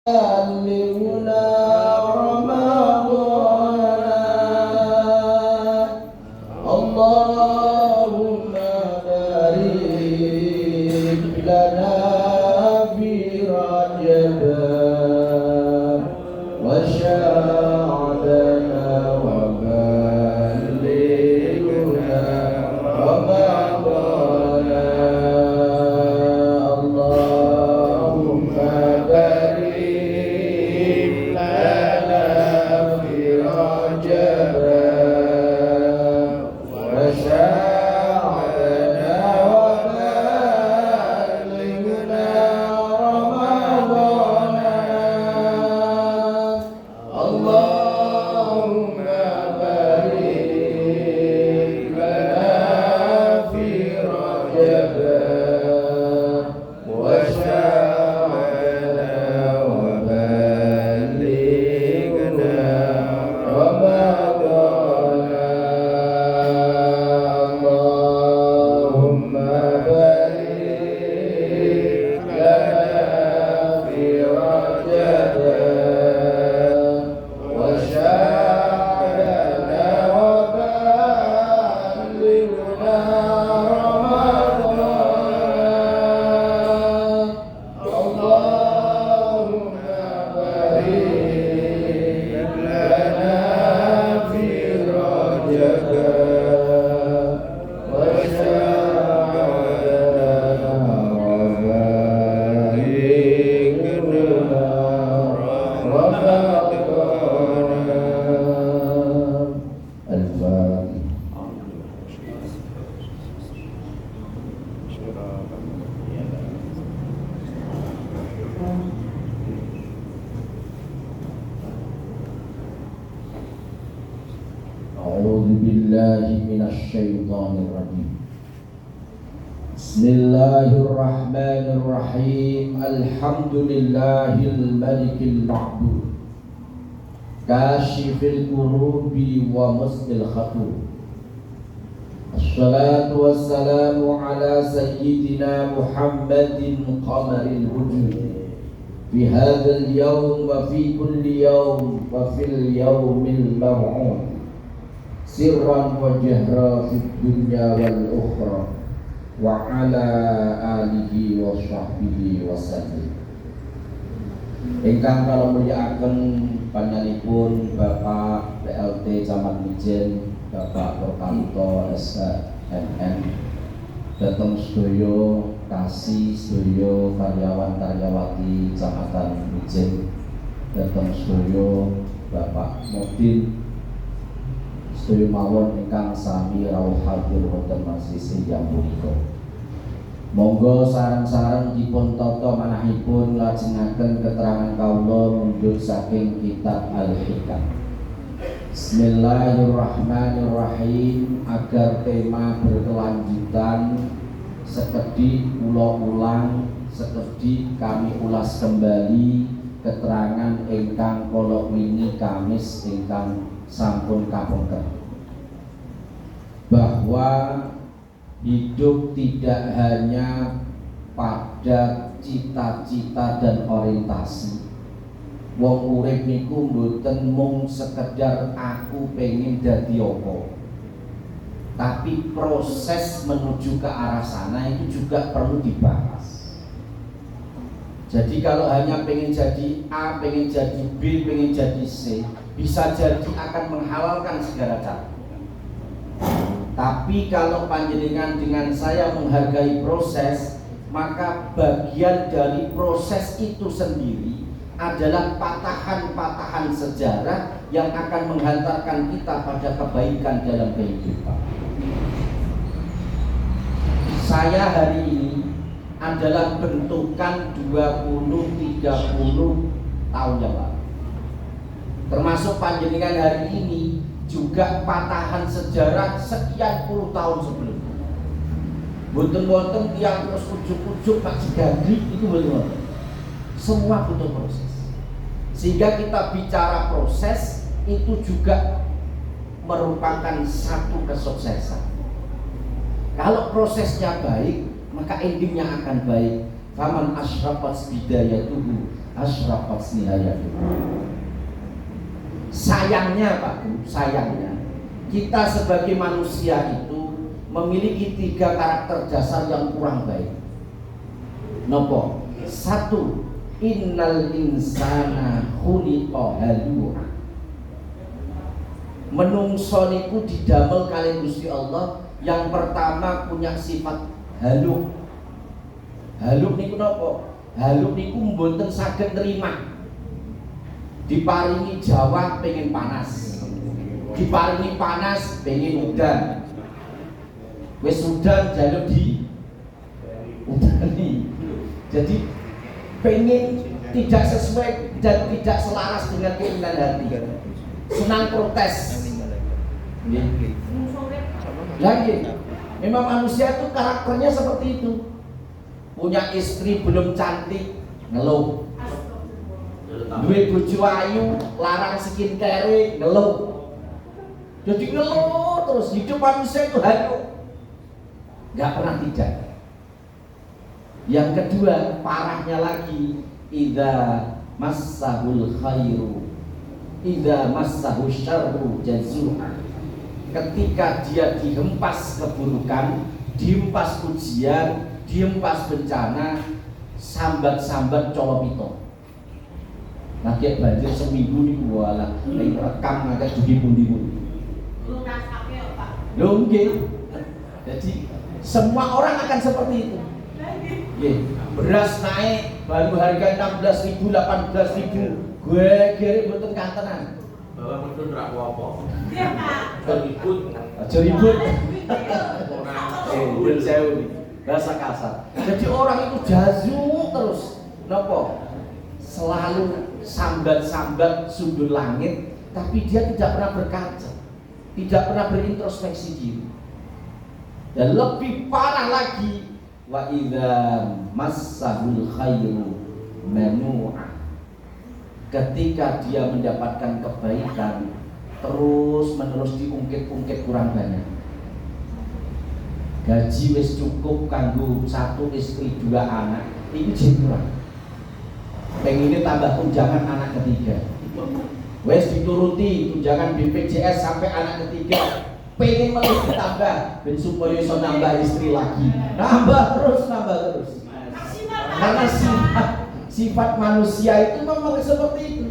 بلغنا رمضان اللهم بارك لنا في رجب وشعبان وبلغنا رمضان اللهم بارك لنا في رجب وشعبان وبلغنا رمضان اللهم بارك لنا في رجب وشعبان وبلغنا رمضان اللهم بارك لنا في رجب وشعبان وبلغنا رمضان اللهم بارك لنا في رجب وشعبان وبلغنا رمضان الفاتحة. أعوذ بالله من الشيطان الرجيم. بسم الله الرحمن الرحيم. الحمد لله الملك المعبود كاشف الكروب ومسد الخطوب. الصلاة والسلام على سيدنا محمد قمر الوجود في هذا اليوم وفي كل يوم وفي اليوم الموعود سرا وجهرا في الدنيا والأخرى وعلى آله وصحبه وسلم. Ingkang kala mulyakaken panjenenganipun Bapak PLT Camat Mijen, Bapak Prokanto SKMM, dateng sedaya kasih sedaya karyawan-karyawati Kecamatan Mijen, dateng sedaya Bapak Modin, sedaya mawon ingkang sami rawuh hadir wonten masjid yang punika. Monggo sareng-sareng dipun tata manahipun lajengaken keterangan kawula mundur saking kitab Al-Hikam. Bismillahirrahmanirrahim. Agar tema berkelanjutan, sekedhik kula ulang, sekedhik kami ulas kembali keterangan ingkang kala wingi Kamis ingkang sampun kapungker, bahwa hidup tidak hanya pada cita-cita dan orientasi. Wong urip niku mboten mung sekedar aku pengen dadi apa, tapi proses menuju ke arah sana itu juga perlu dibahas. Jadi kalau hanya pengen jadi A, pengen jadi B, pengen jadi C, bisa jadi akan menghalalkan segala cara. Tapi kalau panjenengan dengan saya menghargai proses, maka bagian dari proses itu sendiri adalah patahan-patahan sejarah yang akan menghantarkan kita pada kebaikan dalam kehidupan. Saya hari ini adalah bentukan 20-30 tahun yang lalu. Termasuk panjenengan hari ini juga patahan sejarah sekian puluh tahun sebelumnya. Boten-boten tiang terus ujuk-ujuk Pak Jigandri itu boten. Semua butuh proses. Sehingga kita bicara proses itu juga merupakan satu kesuksesan. Kalau prosesnya baik, maka endingnya akan baik. Faman asyrafat bidayatuhu asyraqat nihayatuh. Sayangnya Pak Bu, sayangnya kita sebagai manusia itu memiliki 3 karakter dasar yang kurang baik. Nopo? 1, innal insana khuliqa halu'a. Menungso niku didamel kali Gusti Allah yang pertama punya sifat haluk. Haluk niku nopo? Haluk niku mboten saged nerima. Diparingi Jawa pengen panas, diparingi panas pengen udan. Wis udan jaluk di udani. Jadi pengen tidak sesuai dan tidak selaras dengan keinginan hati. Senang protes. Lagi, memang manusia itu karakternya seperti itu. Punya istri belum cantik, ngeluh. Duit bojo ayu, larang skincare, ngeluh. Jadi ngeluh terus, hidup manusia itu halu. Gak pernah tidak. Yang kedua, parahnya lagi, idza massahul khairu, idza massahu syarru jazua. Ketika dia dihempas keburukan, dihempas ujian, dihempas bencana, sambat-sambat colopito. Nah, kayak banjir seminggu nih wala, yang rekam agak juga pundi-pundi. Loh, jadi semua orang akan seperti itu. Beras naik, baru harga 16.000, 18.000, gue kira betul kantenan. Bawa betul rak apa? Iya Pak. Ribut. Aja ribut. Sewu bahasa kasar. Jadi orang itu jazu terus. Nopo? Selalu sambat-sambat sundul langit, tapi dia tidak pernah berkaca, tidak pernah berintrospeksi diri. Dan lebih parah lagi, wa idza massahul khairu manu'a. Ketika dia mendapatkan kebaikan, terus menerus diungkit-ungkit kurang banyak. Gaji wis cukup kanggo 1 istri 2 anak, ini jadi kurang. Pengennya tambah tunjangan anak ketiga. Wes dituruti tunjangan BPJS sampai anak ketiga. Pengen malah ditambah, ben supaya iso nambah istri lagi. Nambah terus. Karena sifat manusia itu memang seperti itu.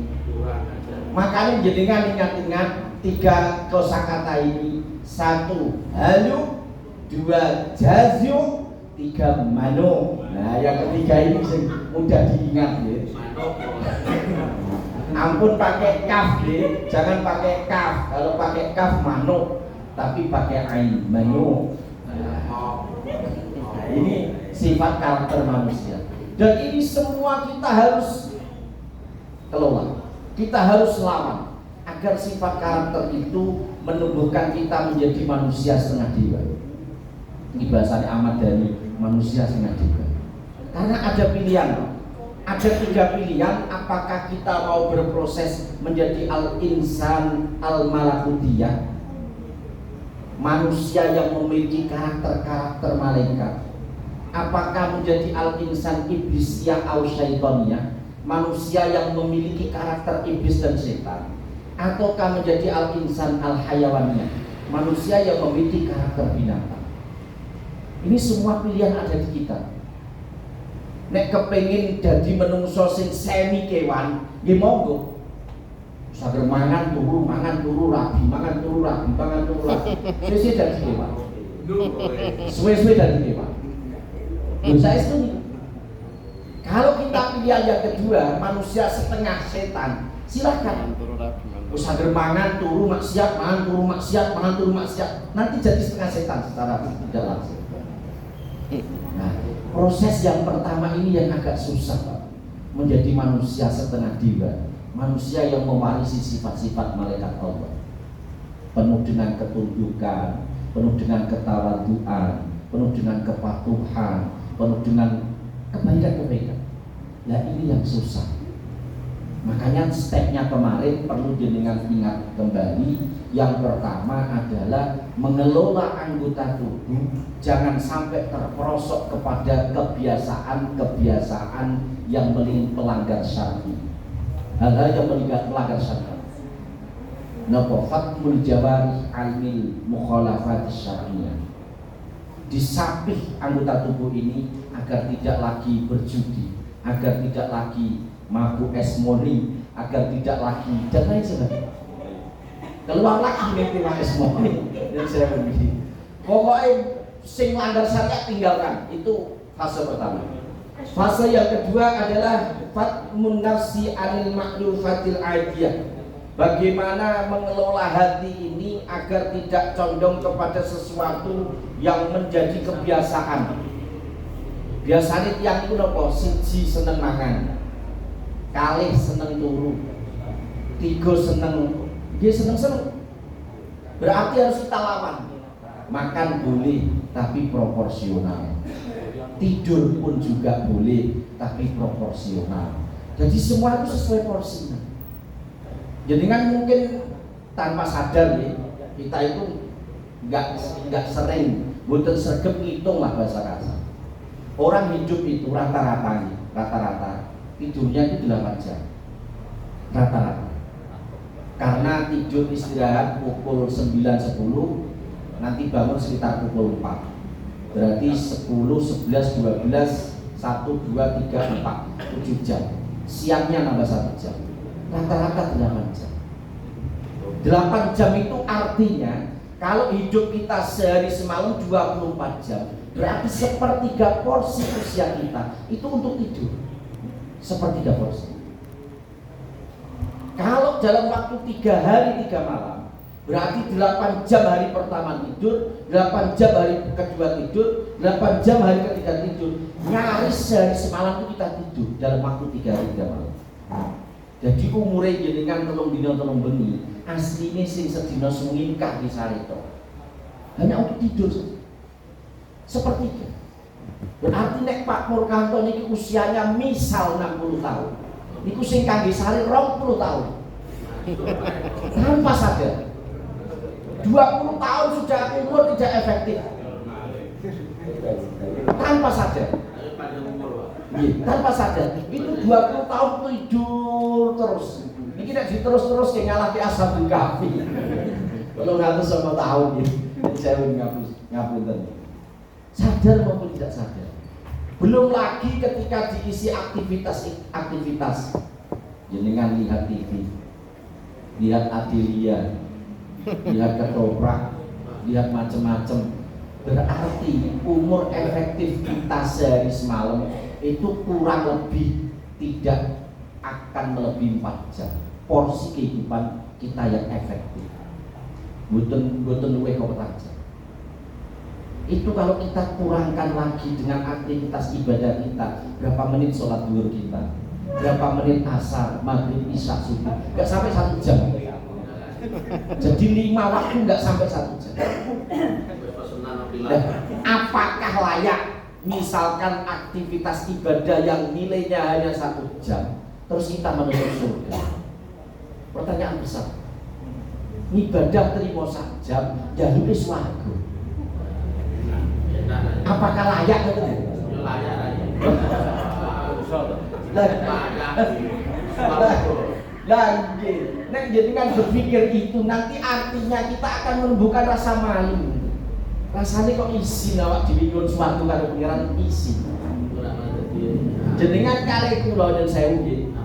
Makanya jenengan ingat-ingat 3 kosakata ini. 1 halu, 2 jazyu, 3 mano. Nah, yang ketiga ini mudah diingat ya. Ampun pakai kaf ya, jangan pakai kaf. Kalau pakai kaf mano, tapi pakai ain mano. Nah, ini sifat karakter manusia. Dan ini semua kita harus kelola. Kita harus lawan agar sifat karakter itu menumbuhkan kita menjadi manusia setengah dewa. Ini bahasanya Ahmad Dhani, manusia setengah dewa. Karena ada pilihan, ada 3 pilihan. Apakah kita mau berproses menjadi al-insan al-malakutiyah, manusia yang memiliki karakter-karakter malaikat? Apakah menjadi al-insan iblisiyah au syaitoniyah, manusia yang memiliki karakter iblis dan setan? Ataukah menjadi al-insan al-hayawaniyah, manusia yang memiliki karakter binatang? Ini semua pilihan ada di kita. Nek kepengin dadi menungso sing semi kewan, nggih monggo. Sager mangan turu rabi, mangan turu rabi. Suwe-suwe dadi kewan. Suwe-suwe dadi kewan. Saya setuju. Kalau kita pilihan yang kedua, manusia setengah setan, silakan. Sager mangan turu maksiat, mangan turu maksiat. Nanti jadi setengah setan secara tidak langsung. Nah, proses yang pertama ini yang agak susah, Pak. Menjadi manusia setengah dewa, manusia yang mewarisi sifat-sifat malaikat Allah, penuh dengan ketundukan, penuh dengan ketawaduan, penuh dengan kepatuhan, penuh dengan kebaikan-kebaikan. Nah, ini yang susah. Maka Makanya stepnya kemarin perlu jenengan ingat kembali. Yang pertama adalah mengelola anggota tubuh, jangan sampai terperosok kepada kebiasaan-kebiasaan yang melanggar syar'i, hal-hal yang melanggar syar'i. Napa fatmul jawari almil mukhalafat syar'iyyah, disapih anggota tubuh ini agar tidak lagi berjudi, agar tidak lagi mabuk es morning, agar tidak lagi dan lain sebagainya. Keluar lagi mimpi es morning dan saya begini. Pokoknya sing langgar syariat tinggalkan. Itu fase pertama. Fase yang kedua adalah fatmun nafsi anil ma'lufatil aidiyah. Bagaimana mengelola hati ini agar tidak condong kepada sesuatu yang menjadi kebiasaan. Biasanya tiang itu nopo, siji seneng mangan, kalih seneng turu, tiga seneng, dia seneng. Berarti harus kita lawan. Makan boleh, tapi proporsional. Tidur pun juga boleh, tapi proporsional. Jadi semua itu sesuai porsinya. Jadi kan mungkin tanpa sadar ya, kita itu nggak sering, bukan sergap ngitung lah bahasa kasar. Orang hidup itu rata-rata tidurnya itu 8 jam rata-rata. Karena tidur istirahat pukul 9-10, nanti bangun sekitar pukul 4. Berarti 10, 11, 12, 1, 2, 3, 4, 7 jam. Siangnya nambah 1 jam. Rata-rata 8 jam. 8 jam itu artinya kalau hidup kita sehari semalam 24 jam, berarti sepertiga porsi usia kita itu untuk tidur. Sepertiga porsi. Kalau dalam waktu 3 hari 3 malam, berarti 8 jam hari pertama tidur, 8 jam hari kedua tidur, 8 jam hari ketiga tidur. Nyaris sehari semalam itu kita tidur dalam waktu 3 hari 3 malam. Jadi umure jenengan 3 dina 3 bengi, asline sing sedina suwi kaki sarito. Hanya untuk tidur saja. Sepertiga. Berarti nek Pak Murkanto niki usianya misal 60 tahun. Niku sing kangge sari 20 tahun. Tanpa sadar. 20 tahun sudah umur tidak efektif. Tanpa sadar. Tanpa sadar. Itu 20 tahun tidur terus. Ini tidak terus yang ngalah ke Ashabul Kahfi. Kalau ngatur sama tahun gitu. Saya ngapunten. Sadar maupun tidak sadar. Belum lagi ketika diisi aktivitas. Jenengan lihat TV, lihat Adelia, lihat ketoprak, lihat macam-macam. Berarti umur efektif kita sehari semalam itu kurang lebih tidak akan melebihi 4 jam. Porsi kehidupan kita yang efektif. Boten luwih kok 4 jam. Itu kalau kita kurangkan lagi dengan aktivitas ibadah kita, berapa menit sholat zuhur kita, berapa menit asar, maghrib, isya, subuh, nggak sampai 1 jam. Jadi 5 waktu nggak sampai 1 jam. Nah, apakah layak misalkan aktivitas ibadah yang nilainya hanya 1 jam, terus kita menuju surga? Pertanyaan besar. Ibadah terima 1 jam, jalur swarga. Apakah layak itu? Lagi, nek jadi kan berpikir itu nanti artinya kita akan menumbuhkan rasa malu. Rasanya kok isi awak dhewe suatu karo pengiran isi. Jenengan kali kula dan saya nggih.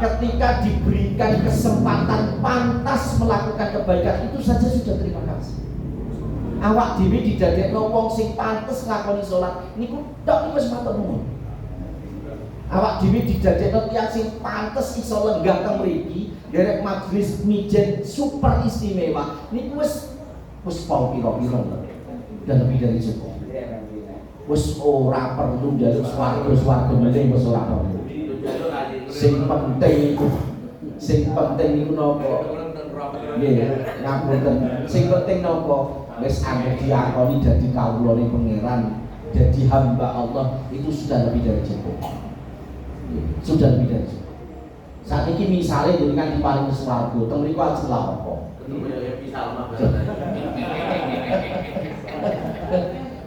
Ketika diberikan kesempatan pantas melakukan kebaikan itu saja sudah terima kasih. Awak dhewe didadekno wong sing pantes nglakoni salat niku tok wis matur nuwun. Awak dhewe didadekno tiyang sing pantes iso lenggah teng mriki derek majelis mijen super istimewa niku wis pau pira-pira dan lebih dari cukup. Wis ora perlu njaluk swarga meneh wis ora perlu. Sing penting niku napa? Nggih, ngapunten. Sing penting napa? Wis anggere diakoni dadi kawulane pangeran, jadi hamba Allah itu sudah lebih dari cukup. Sudah lebih dari cukup. Saat ini misalnya dengan diparing swarga, teng mriku ajeng lha apa? Ketemu ya Happy Salma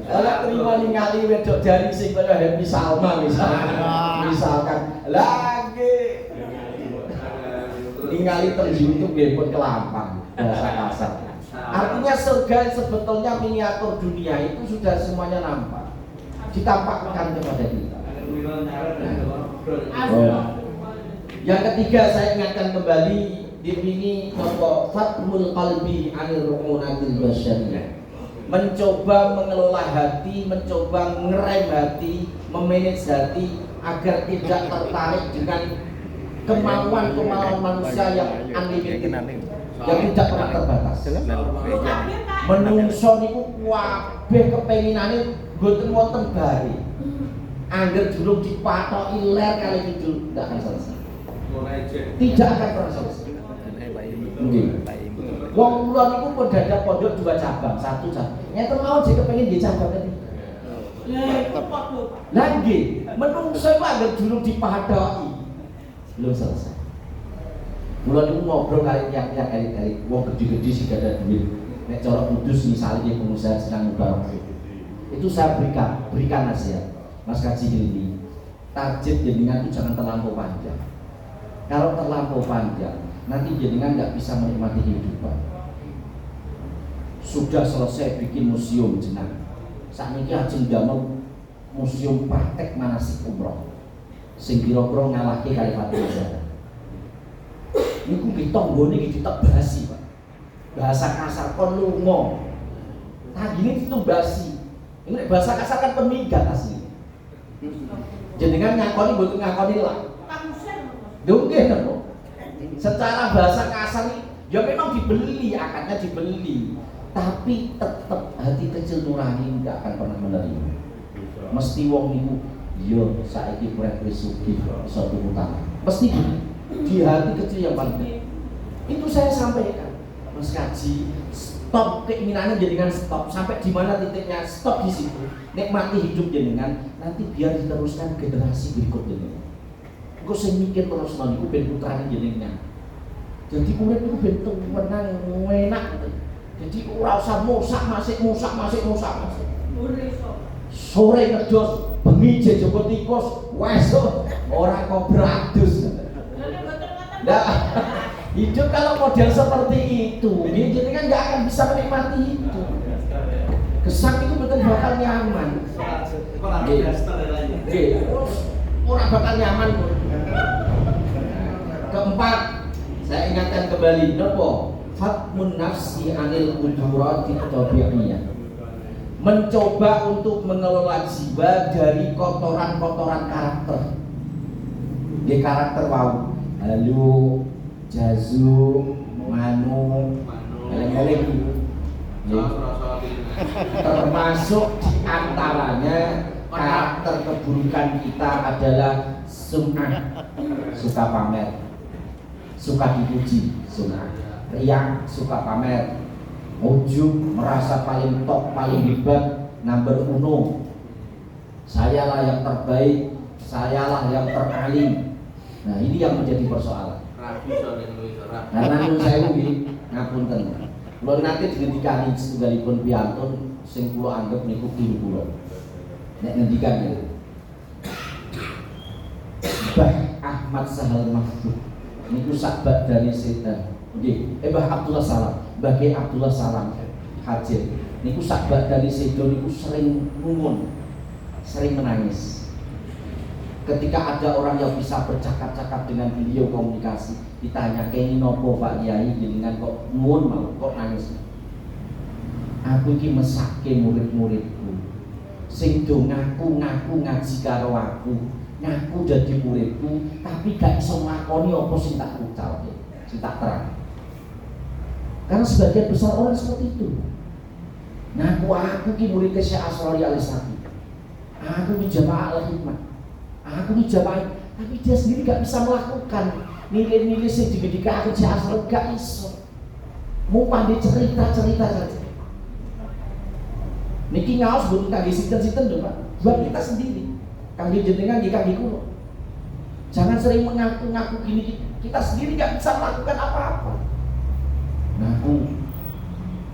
Lah terima ningali wedok jari sing kaya Happy Salma misalkan. Lagi ningali teng YouTube nggih pun kelampang bahasa kasar. Artinya surga sebetulnya miniatur dunia itu sudah semuanya nampak. Ditampakkan kepada kita. Yang ketiga saya ingatkan kembali ini nopo fatmul qalbi anil ru'unatil basyariyah. Mencoba mengelola hati, mencoba ngerem hati, memanage hati agar tidak tertarik dengan kemauan-kemauan manusia yang unlimited, yang tidak pernah terbatas. Menungso niku kabeh kepenginane mboten wonten bare. Angger durung dipathoki ler kali itu tidak akan selesai. Tidak akan pernah selesai. Wong kula niku pun dadak pondok 2 cabang, 1 cabang. Nyata mau jek kepengin nggih cabang ketiga. Lah nggih, menungso iku angger durung dipathoki belum selesai. Kula niku ngobrol kali tiap-tiap elit-elit, wong gede-gede sing ada duit. Nek cara kudus misalnya pengusaha sedang mubarak. Itu saya berikan nasihat. Mas Kaji ini target jenengan itu jangan terlampau panjang. Kalau terlampau panjang, nanti jenengan nggak bisa menikmati kehidupan. Sudah selesai bikin museum jenang. Saat ini ajeng damel museum praktek manasik umroh. Sing kira-kira ngalahke kali Fatihah. Niku nggih tanggane nggih ditebasi, Pak. Bahasa kasar kon lunga. Tagine ditubasi. Ini bahasa kasar kan pemigat asli. Jenengan ngakoni mboten ngakoni lah. Nggih napa? Secara bahasa kasar ya memang dibeli, akadnya dibeli. Tapi tetap hati kecil nurani enggak akan pernah menerima. Mesti wong niku yo saiki urip wis sugih iso tuku tanah. Mesti di hati kecil yang paling. Itu saya sampaikan. Mas Kaji, stop keinginannya jenengan stop. Sampai di mana titiknya? Stop di situ. Nikmati hidup jenengan, nanti biar diteruskan generasi berikut jenengan. Engko sing mikir terus nang iku ben putrane jenengan. Jadi urip niku ben tenang, enak. Jadi ora usah musak-masik. Sore ngedos, bengi jejebot tikus, wesuk ora kobradus. Nah, hidup kalau model seperti itu, jadi kan nggak akan bisa menikmati itu. Kesan itu betul bakal nyaman. Orang bakal nyaman. Keempat, saya ingatkan kembali, nopo fatmun nafsi anil ujurati tabi'iyah. Mencoba untuk mengelola jiwa dari kotoran-kotoran karakter. Di karakter wau, halu, jazu, manu, eleng-eleng. Termasuk diantaranya karakter keburukan kita adalah sum'ah, suka pamer, suka dipuji, sum'ah, riak, suka pamer, ujub, merasa paling top, paling hebat, number uno, sayalah yang terbaik, sayalah yang teralim. Nah ini yang menjadi persoalan. Karena nun saya ini ngapunten. Kalau nanti digendikani setunggalipun piantun, sing kula anggap niku kiri kula. Nek ngendikan ya. Mbah Ahmad Sahal Mahfud niku sahabat dari setan. Nggih, Mbah Abdullah Salam, Mbah Abdullah Salam Haji. Niku sahabat dari setan niku sering ngumun, sering menangis. Ketika ada orang yang bisa bercakap-cakap dengan beliau komunikasi, ditanya kene nopo Pak Kiai jenengan kok mun mau kok nangis. Aku iki mesake murid-muridku sing do ngaku ngaji karo aku, ngaku dadi muridku tapi gak iso nglakoni apa sing tak ucapke, sing tak terang. Karena sebagian besar orang seperti itu. Ngaku aku ki murid Syekh Asrori Alisaki. Aku ki jamaah al-hikmah. Aku ini jamaah, tapi dia sendiri gak bisa melakukan nilai-nilai yang digedikan aku jahil, gak iso. Mau pandai cerita-cerita saja. Niki ngaos butuh kaki sinten-sinten dong Pak, buat kita sendiri. Kaki jenengan di kaki kulo. Jangan sering mengaku-ngaku gini, Kita sendiri nggak bisa melakukan apa-apa. Nah,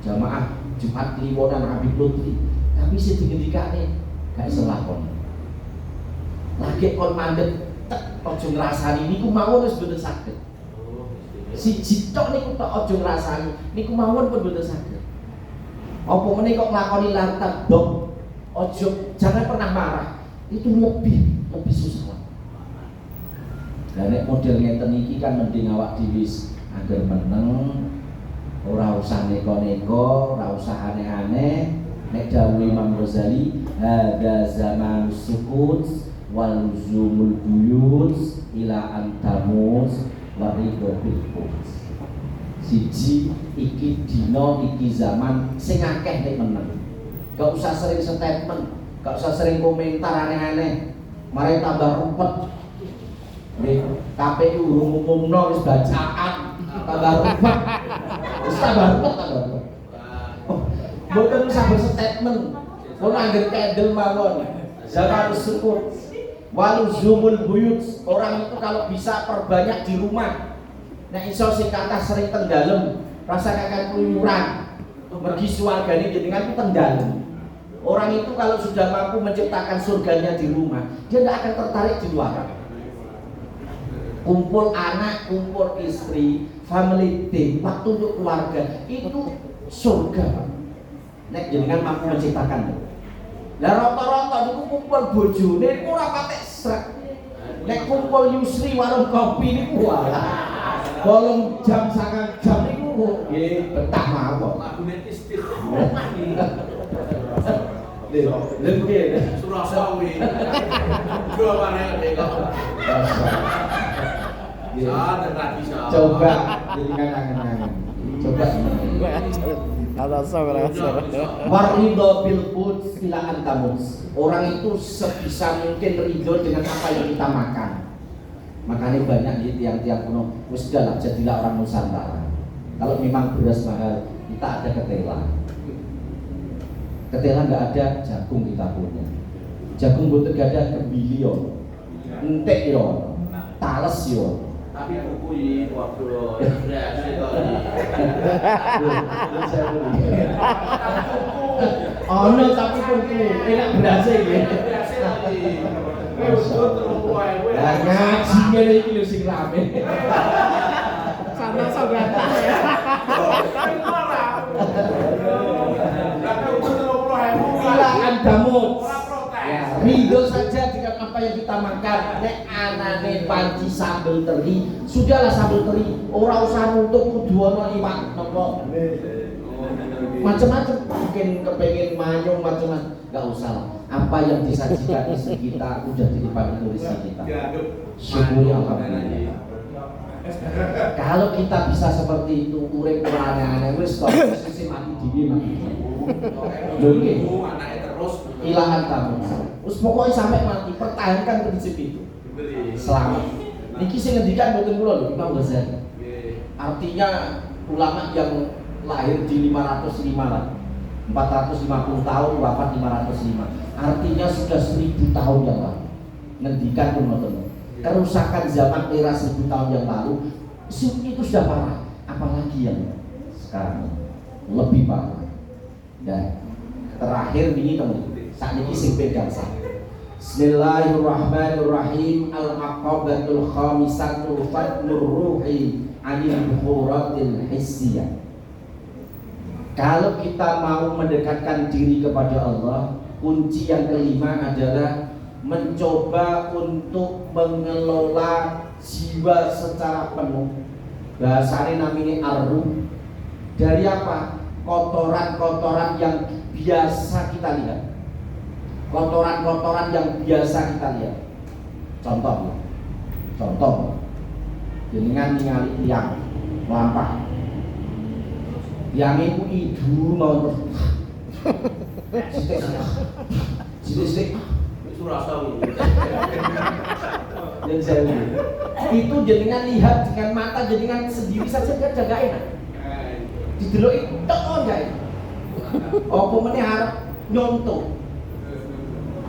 jamaah Jumat Kliwonan Habib Lutfi, tapi sing dingendikane gak iso lakon. Lagi kon mandeg tek aja ngrasani niku mawon wis mboten saged. Siji tok niku tok aja ngrasani niku mawon pun mboten saged. Apa meneh kok nglakoni lantak dok, aja jangan pernah marah. Itu lebih susah. Lah nek model ngeten iki kan mending awak dhewe agar meneng, ora usah neko-neko, ora usah aneh-aneh. Nek dawuh Imam Ghazali, hadza zaman sukut wal luzumul buyut ila antamus wa ridho bil quds. Siji iki dina iki zaman sing akeh nek meneng. Gak usah sering statement, gak usah sering komentar aneh-aneh. Mari tambah rumpet. Nih, KPU urung umumno wis bacaan tambah rumpet. Wis tambah rumpet. Mboten usah berstatement. Mun angger kendel mawon. Zaman sukut waluzumul buyut. Orang itu kalau bisa perbanyak di rumah. Nek iso sing kathah sering teng dalem, rasa kakek keluyuran. Mergi swargane jenengan ku teng dalem. Orang itu kalau sudah mampu menciptakan surganya di rumah, dia tidak akan tertarik di luar. Kumpul anak, kumpul istri, family day, waktu untuk keluarga, itu surga. Nek jenengan mampu menciptakan. Lah rata-rata niku kumpul bojone niku ora patek srek. Nek kumpul Yusri warung kopi niku walah. Bolong jam 9 jam niku nggih betah mawon. Lagune istiqomah iki. Lha Surasawi. Dua bareng kok. Sadar ra bisa. Coba jenengan angen-angen. Coba Waridho bil quds ila antamus. Orang itu sebisa mungkin ridho dengan apa yang kita makan. Makanya banyak di tiang-tiang kuno, sudahlah jadilah orang Nusantara. Kalau memang beras mahal, kita ada ketela. Ketela nggak ada, jagung kita punya. Jagung butuh gak ada kebili yo, entek yo, tales yo. Tapi buku waktu reaksi tadi. Oh no, tapi buku enak berasa ya. Nah, ngaji ngene iki lho sing rame. Sama sobatan ya. Silakan damut. Ya, ridho saja dengan apa yang kita makan. Nek anane panci sambel teri, sudahlah sambel teri. Ora usah nutup kudu ana iwak nopo. Macam-macam, mungkin kepengen manyung macam-macam, nggak usah lah. Apa yang disajikan istri kita udah ditimpa itu istri kita. Syukuri alhamdulillah. Kalau kita bisa seperti itu, urip aneh-aneh wis kok sisi mati dhewe mati. Lho nggih. Anake terus Ilahan tamu. Terus pokoknya sampai mati pertahankan prinsip itu. Selamat. Niki sing ngendikan mboten kula lho, Imam Ghazali. Artinya ulama yang lahir di 505 lah, 450 tahun, wafat 505. Artinya sudah 1000 tahun yang lalu. Ngendikan pun ngoten. Kerusakan zaman era 1000 tahun yang lalu itu sudah parah. Apalagi yang sekarang lebih parah. Dan terakhir ini teman, saat ini sing pegang saya. Bismillahirrahmanirrahim. Al-aqabatul khamisatu fadlur ruhi anil bukhuratil hissiyah. Kalau kita mau mendekatkan diri kepada Allah, kunci yang kelima adalah mencoba untuk mengelola jiwa secara penuh. Bahasanya namanya ar-ruh. Dari apa? Kotoran-kotoran yang biasa kita lihat. Kotoran-kotoran yang biasa kita lihat. Contoh. Jenengan ningali tiang lampah. Yang ibu idu mau sithik Surasawi. dan saya itu jenengan lihat dengan mata jenengan sendiri saja kan jaga enak. Dideloki tok enggak. Apa meneh arep nyontoh.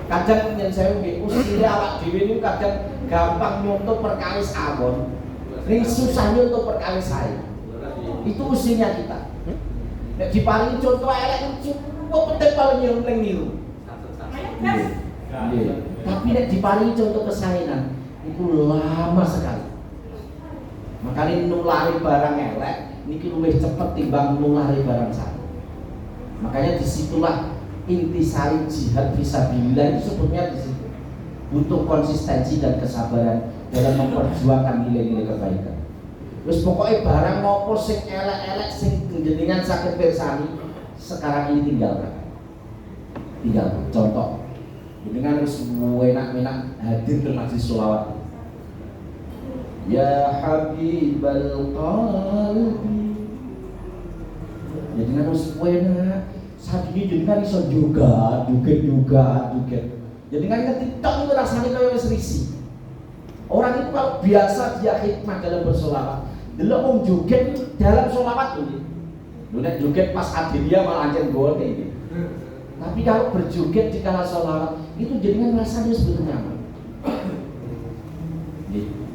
Kadang yang saya nggih usile awak dhewe niku kadang gampang nyontoh perkawis awon. Ning susahnya untuk perkali saya. Itu usinya kita. Nek diparingi contoh elek cukup penting paling yang niru. Nggih. Tapi nek diparingi contoh kesaenan itu lama sekali. Makanya nulari barang elek niki luwih cepet timbang nulari barang sae. Makanya disitulah intisari jihad fisabilillah itu sebetulnya di situ. Butuh konsistensi dan kesabaran dalam memperjuangkan nilai-nilai kebaikan. Terus pokoknya barang nopo sing elek-elek sing jenengan sakit pirsani sekarang ini tinggalkan. Contoh, jenengan harus enak-enak hadir ke majlis sholawat. Ya Habibal Qalbi. Jenengan harus enak. Saat ini jenengan iso juga. Jenengan ketika itu rasanya kayak wis risih. Orang itu kalau biasa dia hikmah dalam bersolawat, delok wong joget dalam solawat tuh. Lu nek joget pas hadiria malah anjen gone iki. Tapi kalau berjoget di kala solawat itu jenengan rasanya sebetulnya nyaman.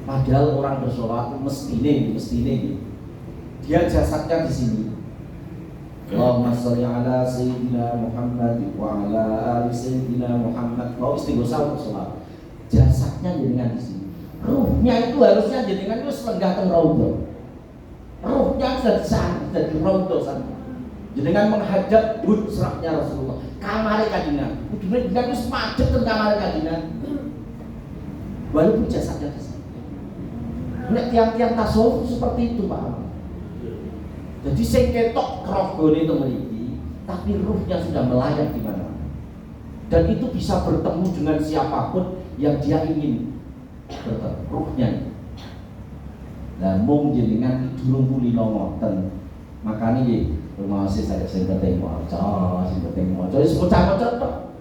Padahal orang bersolawat itu mestine dia jasadnya di sini. Allahumma sholli ala sayyidina Muhammad wa ala ali sayyidina Muhammad. Mau istighosah bersolawat. Jasadnya jenengan di sini. Ruhnya itu harusnya jenengan itu selenggah teng raudhah. Ruhnya sudah di sana, sudah di raudhah sana. Jenengan menghadap hujratnya Rasulullah, kamare kanjeng. Kudune jenengan wis madhep teng kamare kanjeng. Walaupun jasadnya di sana. Nek tiang-tiang tasawuf seperti itu, Pak. Jadi sing ketok krogone itu mriki, tapi ruhnya sudah melayang di mana-mana. Dan itu bisa bertemu dengan siapapun yang dia ingin bertemu, ruhnya. Nah, mung jenengan durung kulino ngoten. Makane nggih, rumaos saya sing penting maca, wis maca tok.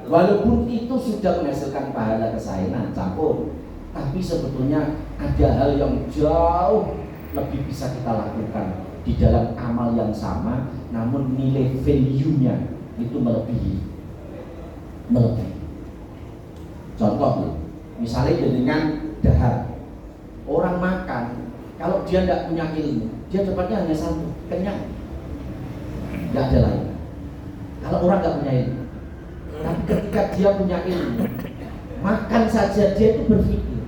Walaupun itu sudah menghasilkan pahala kesaenan, campur. Tapi sebetulnya ada hal yang jauh lebih bisa kita lakukan di dalam amal yang sama, namun nilai value-nya itu melebihi. Contoh, misalnya dengan dahar, orang makan, kalau dia tidak punya ilmu, dia dapatnya hanya satu, kenyang, tidak ada lain. Kalau orang tidak punya ilmu, tapi ketika dia punya ilmu, makan saja dia itu berpikir,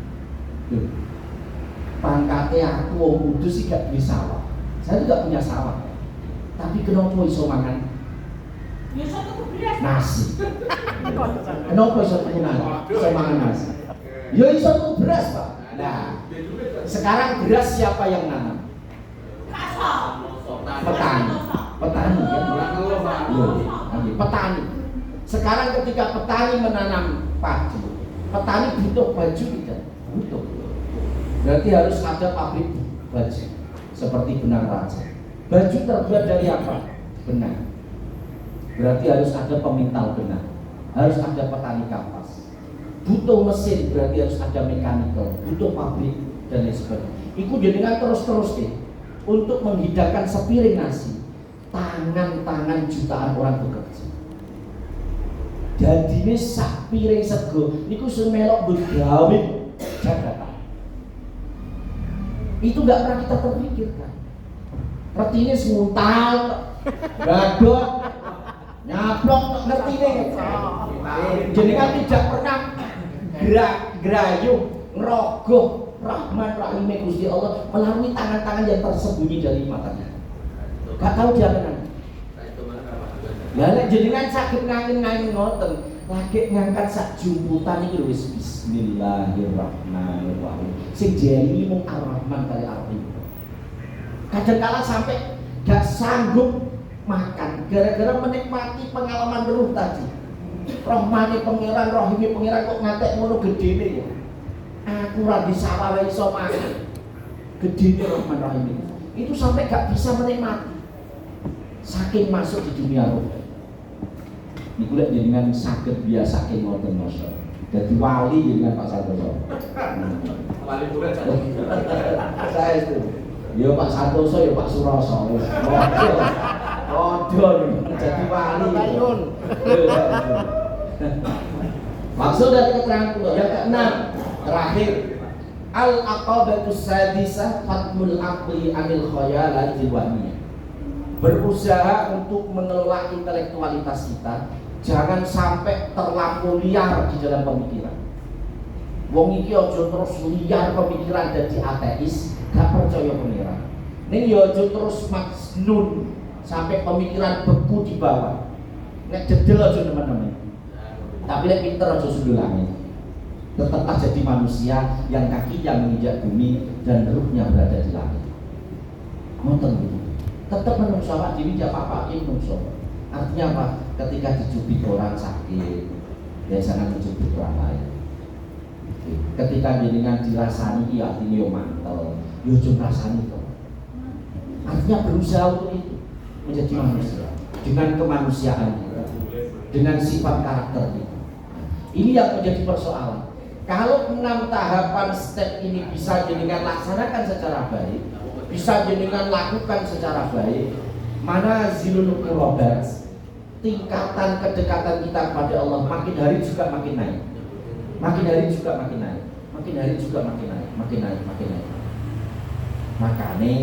pangkatnya aku wong kudus sih gak bisa sawah. Saya juga punya sawah. Tapi kenapa iso mangan? Ya soto beras. Nasi. Kenapa iso mangan nasi? Ya iso beras, Pak. Nah, sekarang beras siapa yang nanam? Petani kan? Petani. Sekarang ketika petani menanam padi, petani butuh baju tidak? Butuh. Berarti harus ada pabrik baju seperti benang raja. Baju terbuat dari apa? Benang. Berarti harus ada pemintal benang, harus ada petani kapas. Butuh mesin, berarti harus ada mekanikal, butuh pabrik dan lain sebagainya. Iku jenengan terus deh untuk menghidangkan sepiring nasi. Tangan-tangan jutaan orang bekerja. Jadi ini sak piring sego, niku semelok begawe jabatan. Itu nggak pernah kita terpikirkan. Ngerti ini semuntal, gadot, nyablok, ngerti ini. Jenengan tidak pernah gerayuh, ngerogoh Rahman Rahim Gusti Allah melalui tangan-tangan yang tersembunyi dari matanya. Gak tahu dia kenapa. Lah jenengan sakit ngangin ngoten, lagi ngangkat sak jumputan iki wis bismillahirrahmanirrahim. Sing jeli mung Ar-Rahman kali Ar-Rahim. Kadang-kala sampai gak sanggup makan gara-gara menikmati pengalaman ruh tadi. Rahmane pangeran, Rahime pangeran kok ngantek ngono gedene ya. Aku ora disawah wae iso makan. Gedene Rahman Rahim. Itu sampai gak bisa menikmati. Saking masuk di dunia roh. Niku lek jenengan saged biasa saking ngoten masa. Dadi wali jenengan Pak Santoso. Wali murid saya itu. Ya Pak Santoso ya Pak Suroso. Waduh, jadi wali. Maksud dari keterangan yang keenam terakhir Al-aqabatus sadisah fatmul aqli anil khayalatil wahmiyah. Berusaha untuk mengelola intelektualitas kita, jangan sampai terlampau liar di dalam pemikiran. Wong iki aja terus liar pemikiran dadi ateis, gak percaya pengiran. Ning ya aja terus majnun sampai pemikiran beku di bawah. Nek dedel aja teman-teman. Tapi lek pinter aja sundulane. Tetaplah jadi manusia yang kakinya menginjak bumi dan ruhnya berada di langit. Ngoten gitu. Tetap menungso awak dhewe jak apa-apa menungso. Artinya apa? Ketika dicubit orang sakit, ya jangan mencubit orang lain. Ketika jenengan dirasani ya artinya yo mantel, yo cuma rasani kok. Artinya berusaha untuk itu menjadi manusia dengan kemanusiaan kita, dengan sifat karakter kita. Ini yang menjadi persoalan. Kalau 6 tahapan step ini bisa jenengan laksanakan secara baik, bisa jenengan lakukan secara baik, mana zilul qurbat, tingkatan kedekatan kita kepada Allah makin hari juga makin naik. Makin hari juga makin naik. Makin hari juga makin naik, makin naik, makin naik. Makanya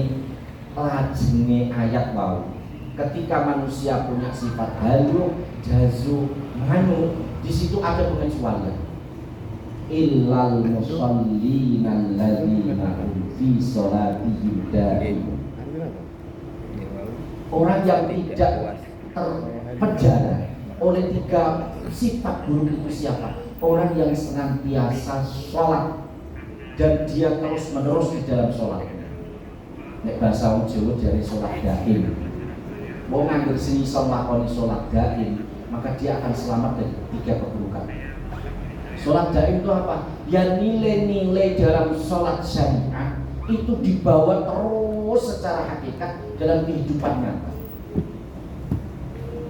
lajenge ayat wau. Ketika manusia punya sifat halu, jazu, manu, di situ ada pengecualian. Illal musallina alladzina fi sholatihim da'imun. Orang yang tidak terpenjara oleh 3 sifat buruk itu siapa? Orang yang senantiasa sholat dan dia terus menerus di dalam sholat. Nek bahasa wong Jawa dari sholat daim. Wong angger sing iso nglakoni sholat daim, maka dia akan selamat dari 3 keburukan. Sholat daim itu apa? Ya nilai-nilai dalam sholat syariah itu dibawa terus secara hakikat dalam kehidupan nyata.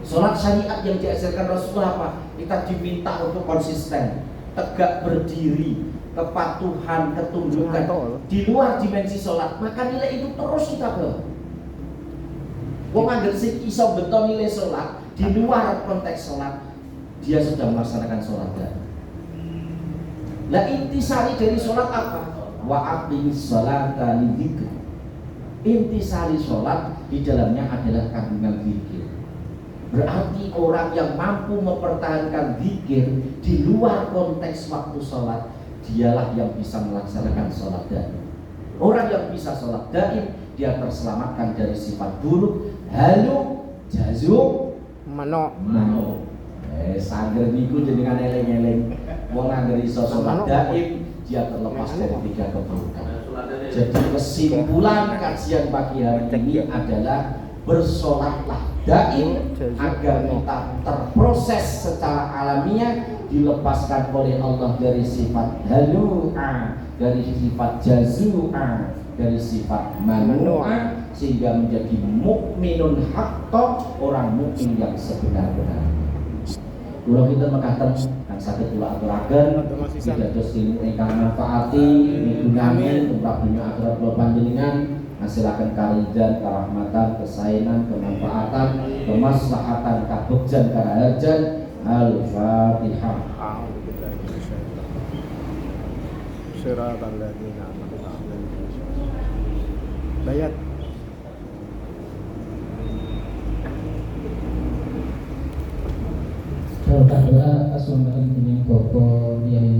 Sholat syariat yang diajarkan Rasulullah apa? Kita diminta untuk konsisten, tegak berdiri, kepatuhan, ketundukan di luar dimensi sholat. Maka nilai itu terus kita bawa. Wong angger sing iso beto nilai sholat di luar konteks sholat, dia sudah melaksanakan sholat daim. Lah intisari dari sholat apa? Wa aqimis sholata lidzikri. Intisari sholat di dalamnya adalah kandungan zikir. Berarti orang yang mampu mempertahankan zikir di luar konteks waktu sholat, dialah yang bisa melaksanakan sholat daim. Orang yang bisa sholat daim, dia terselamatkan dari sifat buruk, halu, jazu, mano. Sangger niku jenengan eleng-eleng. Wong angger iso sholat daim, dia terlepas dari 3 keburukan. Jadi kesimpulan kajian pagi hari ini adalah bersolatlah daim agar kita terproses secara alamiah, dilepaskan oleh Allah dari sifat halu'a, dari sifat jazu'a, dari sifat manu'a, sehingga menjadi mukminun haqqo, orang mukmin yang sebenar-benarnya. Kula kita mekaten kang saged kula aturaken dados ingkang manfaati migunani tumrap dunya akhirat kula panjenengan, ngasilaken karidhan, karahmatan, kesaenan, kemanfaatan, kemaslahatan, kabegjan, karaharjan. Al-Fatihah. Bayat. Kalau tak doa, asal dengan Bapak yang